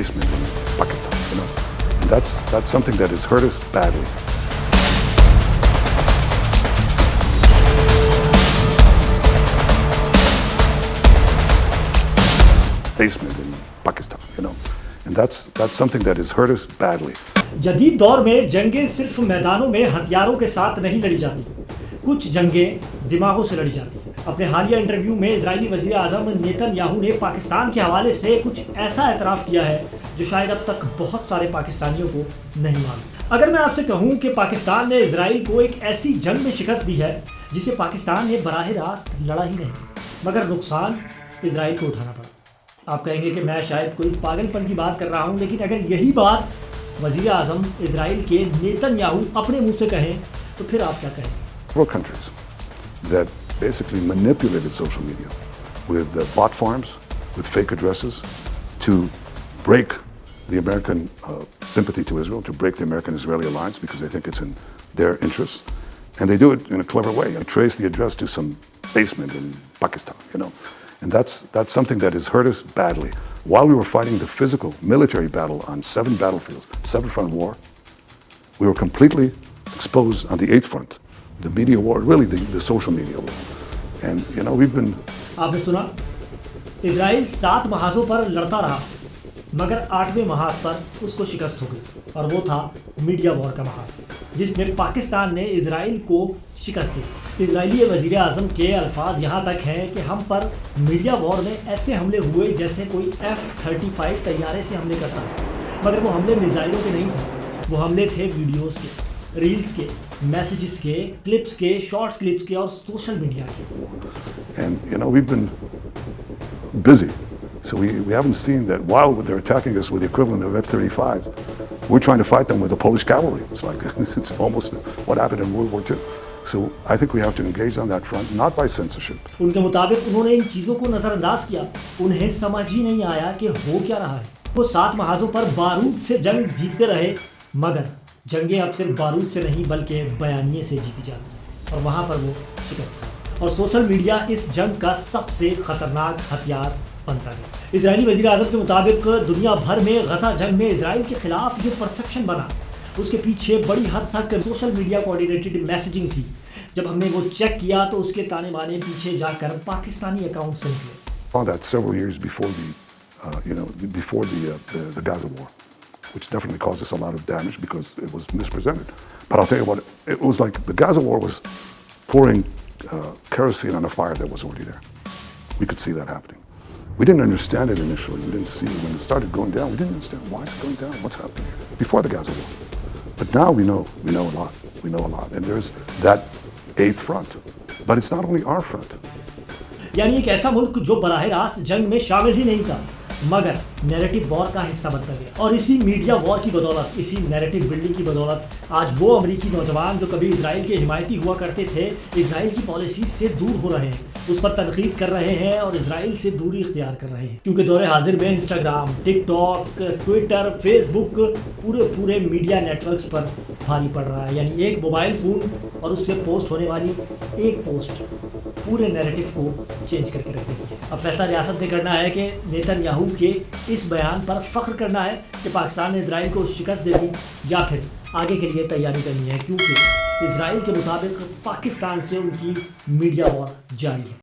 basement in Pakistan, and that's something that has hurt us badly. Basement in Pakistan, and that's something that has hurt us badly. जदीद दौर में जंगें सिर्फ मैदानों में हथियारों के साथ नहीं लड़ी जाती, कुछ जंगें दिमागों से लड़ी जाती हैं। अपने हालिया इंटरव्यू में इजरायली वज़ीर आज़म नेतन्याहू ने पाकिस्तान के हवाले से कुछ ऐसा एतराफ़ किया है जो शायद अब तक बहुत सारे पाकिस्तानियों को नहीं मालूम। अगर मैं आपसे कहूँ कि पाकिस्तान ने इजराइल को एक ऐसी जंग में शिकस्त दी है जिसे पाकिस्तान ने बराह रास्त लड़ा ही नहीं, मगर नुकसान इजराइल को उठाना पड़ा। आप कहेंगे कि मैं शायद कोई पागलपन की बात कर रहा हूँ, लेकिन अगर यही बात वज़ीर आज़म इजराइल के नेतन्याहू अपने मुंह से कहें तो फिर आप क्या कहेंगे? Several countries that basically manipulated social media with bot farms, with fake addresses, to break the American sympathy to Israel, to break the American-Israeli alliance because they think it's in their interests. And they do it in a clever way and trace the address to some basement in Pakistan, And that's something that has hurt us badly. While we were fighting the physical military battle on 7 battlefields, 7-front war, we were completely exposed on the 8th front, the media war, really the social media war. And, we've been... आपने सुना, Israel 7 महाजों पर लड़ता रहा, मगर 8वें महाज पर उसको शिकस्त हो गई, और वो था मीडिया वॉर का महाज, जिसमें पाकिस्तान ने इजराइल को शिकस्त दी। इजरायली वज़ीर आज़म के अल्फाज यहाँ तक हैं कि हम पर मीडिया वॉर में ऐसे हमले हुए जैसे कोई F-35 तैयारे से हमले करता है, मगर वो हमले मिसाइलों के नहीं थे, वो हमले थे वीडियोज़ के, रील्स के, मैसेजेस के, क्लिप्स के, शॉर्ट्स क्लिप्स के और सोशल मीडिया के। And, we've been busy. So we haven't seen that while they're attacking us with the equivalent of F-35, we're trying to fight them with the Polish cavalry. It's like, it's almost what happened in World War II. So I think we have to engage on that front, not by censorship. उनके मुताबिक उन्होंने इन चीज़ों को नज़रअंदाज किया, उन्हें समझ ही नहीं आया कि हो क्या रहा है। वो 7 महाजों पर बारूद से जंग जीतते रहे, मगर जंगें अब सिर्फ बारूद से नहीं बल्कि बयानिए से जीती जाती हैं, और वहाँ पर वो शिकस्त था। और सोशल मीडिया इस जंग का सबसे खतरनाक हथियार बनता है। इजरायली वज़ीर आज़म के मुताबिक दुनिया भर में गजा जंग में इजराइल के खिलाफ जो परसेप्शन बना, उसके पीछे बड़ी हद तक सोशल मीडिया कोऑर्डिनेटेड मैसेजिंग थी। जब हमने वो चेक किया तो उसके ताने बाने पीछे जाकर पाकिस्तानी अकाउंट से निकले। Found that several years before the Gaza war, which definitely caused us a lot of damage because it was mispresented. But I'll tell you what, it was like the Gaza war was pouring kerosene on a fire that was already there. We could see that happening. We didn't understand it initially. We didn't see it. When it started going down, we didn't understand why is it going down, what's happening before the Gaza war. But now we know a lot. We know a lot. And there's that 8th front. But it's not only our front. यानी एक ऐसा मुल्क जो बराह रास्त जंग में शामिल ही नहीं था, मगर नैरेटिव वॉर का हिस्सा बनता गया। और इसी मीडिया वॉर की बदौलत, इसी नैरेटिव बिल्डिंग की बदौलत आज वो अमेरिकी नौजवान जो कभी इजराइल के हिमायती हुआ करते थे, इजराइल की पॉलिसी से दूर हो रहे हैं, उस पर तनकीद कर रहे हैं और इजराइल से दूरी इख्तियार कर रहे हैं। क्योंकि दौरे हाजिर में इंस्टाग्राम, टिकटॉक, ट्विटर, फेसबुक पूरे मीडिया नेटवर्क्स पर भारी पड़ रहा है। यानी एक मोबाइल फ़ोन और उससे पोस्ट होने वाली एक पोस्ट पूरे नैरेटिव को चेंज करके रख देती है। अब फैसला रियासत ने करना है कि नेतन्याहू के इस बयान पर फ़ख्र करना है कि पाकिस्तान ने इजराइल को शिकस्त दे दी, या फिर आगे के लिए तैयारी करनी है, क्योंकि इजराइल के मुताबिक पाकिस्तान से उनकी मीडिया वॉर जारी है।